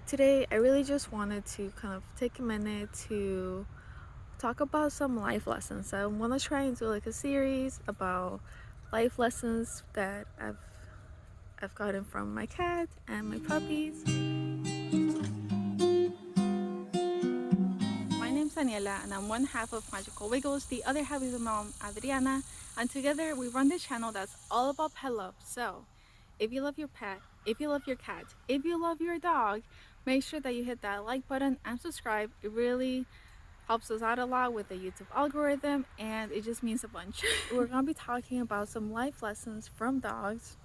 Today, I really just wanted to kind of take a minute to talk about some life lessons. I want to try and do like a series about life lessons that I've gotten from my cat and my puppies. My name's Daniela, and I'm one half of Magical Wiggles. The other half is my mom, Adriana, and together we run this channel that's all about pet love. So, if you love your pet, if you love your cat, if you love your dog, make sure that you hit that like button and subscribe. It really helps us out a lot with the YouTube algorithm, and it just means a bunch. We're going to be talking about some life lessons from dogs,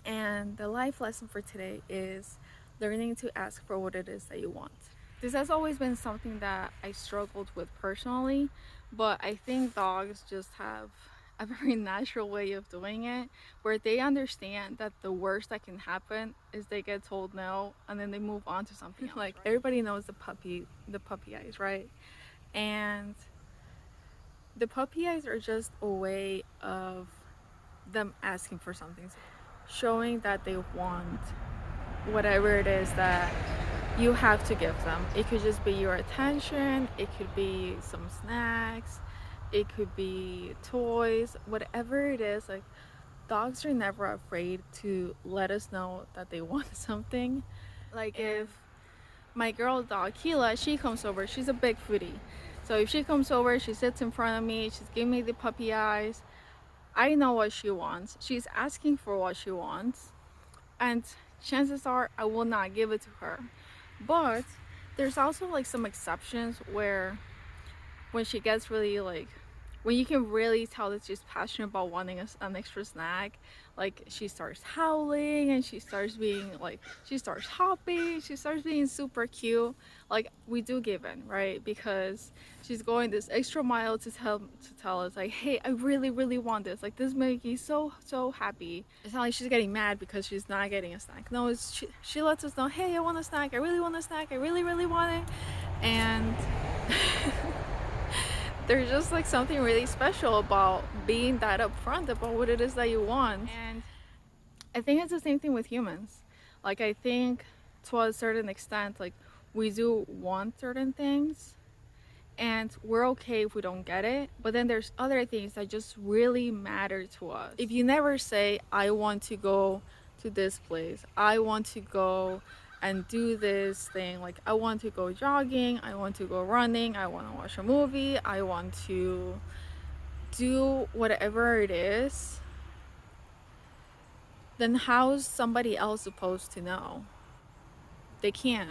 and the life lesson for today is learning to ask for what it is that you want. This has always been something that I struggled with personally, but I think dogs just have a very natural way of doing it where they understand that the worst that can happen is they get told no and then they move on to something else. Like everybody knows the puppy eyes, right? And the puppy eyes are just a way of them asking for something, showing that they want whatever it is that you have to give them. It could just be your attention, it could be some snacks, it could be toys, whatever it is. Like, dogs are never afraid to let us know that they want something. Like if my girl dog Keila, she comes over, she's a big foodie. So if she comes over, she sits in front of me, she's giving me the puppy eyes. I know what she wants. She's asking for what she wants. And chances are I will not give it to her. But there's also like some exceptions where when she gets really like when you can really tell that she's passionate about wanting an extra snack, like she starts howling and she starts hopping, she starts being super cute. Like we do give in, right? Because she's going this extra mile to tell us like, hey, I really want this. Like this makes me so happy. It's not like she's getting mad because she's not getting a snack. No, she lets us know, hey, I want a snack, I really want a snack, I really want it. And there's just like something really special about being that upfront about what it is that you want. And I think it's the same thing with humans. Like I think to a certain extent, like we do want certain things and we're okay if we don't get it. But then there's other things that just really matter to us. If you never say, I want to go to this place, I want to go and do this thing, like I want to go jogging, I want to go running, I want to watch a movie, I want to do whatever it is, then how's somebody else supposed to know? They can't.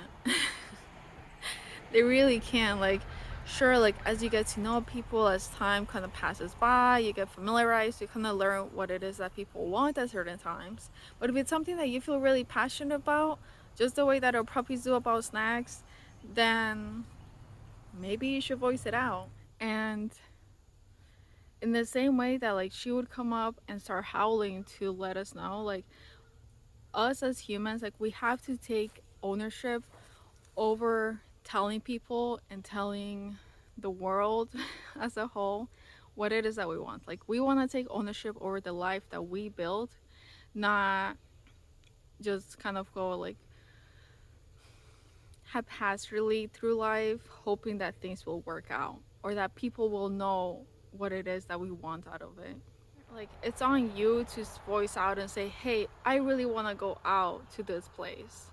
They really can't. Like, sure, like as you get to know people, as time kind of passes by, you get familiarized, you kind of learn what it is that people want at certain times. But if it's something that you feel really passionate about, just the way that our puppies do about snacks, then maybe you should voice it out. And in the same way that like she would come up and start howling to let us know, like us as humans, like we have to take ownership over telling people and telling the world as a whole what it is that we want. Like we want to take ownership over the life that we build, not just kind of go like haphazardly through life hoping that things will work out or that people will know what it is that we want out of it. Like it's on you to voice out and say, hey, I really want to go out to this place.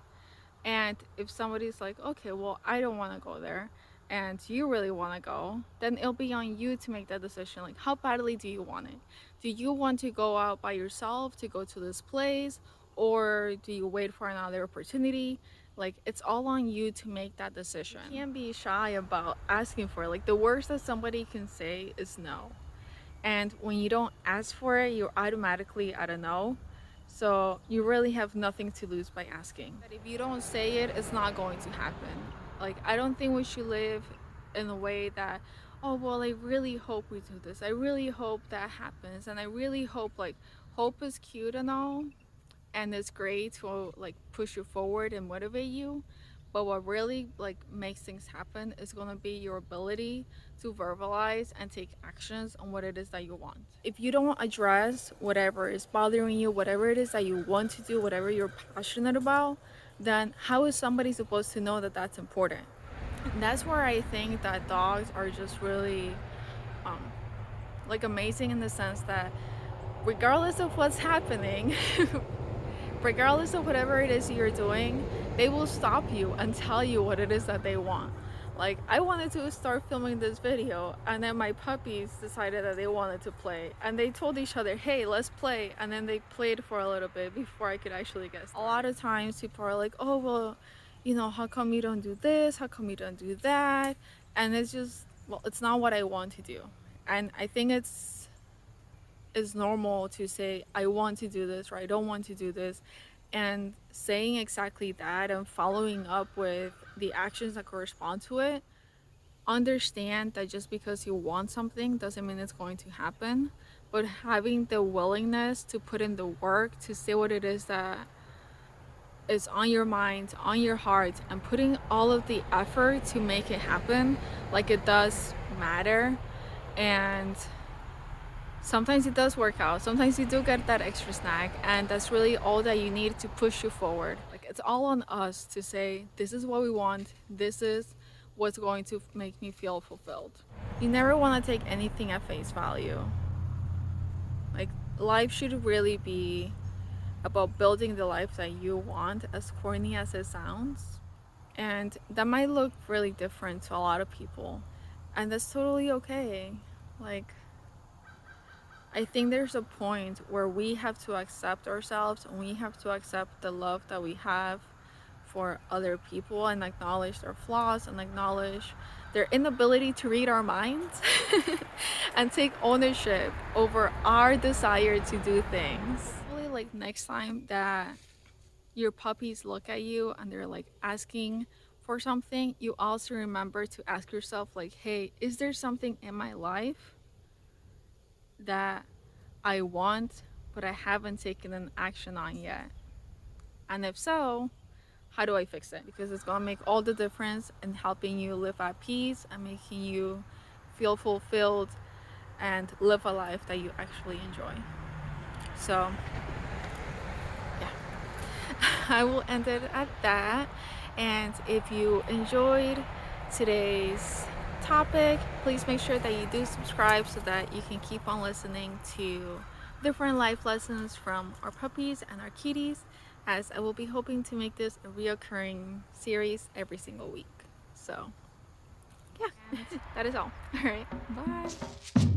And if somebody's like, okay, well, I don't want to go there, and you really want to go, then it'll be on you to make that decision. Like, how badly do you want it? Do you want to go out by yourself to go to this place, or do you wait for another opportunity? Like, it's all on you to make that decision. You can't be shy about asking for it. Like, the worst that somebody can say is no. And when you don't ask for it, you're automatically at a no. So you really have nothing to lose by asking. But if you don't say it, it's not going to happen. Like, I don't think we should live in a way that, oh, well, I really hope we do this. I really hope that happens. And I really hope, like, hope is cute and all. And it's great to, like, push you forward and motivate you. But what really, like, makes things happen is going to be your ability to verbalize and take actions on what it is that you want. If you don't address whatever is bothering you, whatever it is that you want to do, whatever you're passionate about, then how is somebody supposed to know that that's important? And that's where I think that dogs are just really um, like amazing in the sense that regardless of what's happening, regardless of whatever it is you're doing, they will stop you and tell you what it is that they want. Like, I wanted to start filming this video, and then my puppies decided that they wanted to play. And they told each other, hey, let's play. And then they played for a little bit before I could actually get started. A lot of times people are like, oh, well, you know, how come you don't do this? How come you don't do that? And it's just, well, it's not what I want to do. And I think it's normal to say I want to do this or I don't want to do this, and saying exactly that and following up with the actions that correspond to it. Understand that just because you want something doesn't mean it's going to happen, but having the willingness to put in the work to say what it is that is on your mind, on your heart, and putting all of the effort to make it happen, like, it does matter. And sometimes it does work out. Sometimes you do get that extra snack, and that's really all that you need to push you forward. Like, it's all on us to say, this is what we want, this is what's going to make me feel fulfilled. You never want to take anything at face value. Like, life should really be about building the life that you want, as corny as it sounds. And that might look really different to a lot of people, and that's totally okay. Like, I think there's a point where we have to accept ourselves and we have to accept the love that we have for other people and acknowledge their flaws and acknowledge their inability to read our minds and take ownership over our desire to do things. Really, like, next time that your puppies look at you and they're like asking for something, you also remember to ask yourself, like, hey, is there something in my life that I want, but I haven't taken an action on yet? And if so, how do I fix it? Because it's gonna make all the difference in helping you live at peace and making you feel fulfilled and live a life that you actually enjoy. So, yeah, I will end it at that. And if you enjoyed today's topic, please make sure that you do subscribe so that you can keep on listening to different life lessons from our puppies and our kitties, as I will be hoping to make this a reoccurring series every single week. So, yeah, that is all. All right, bye.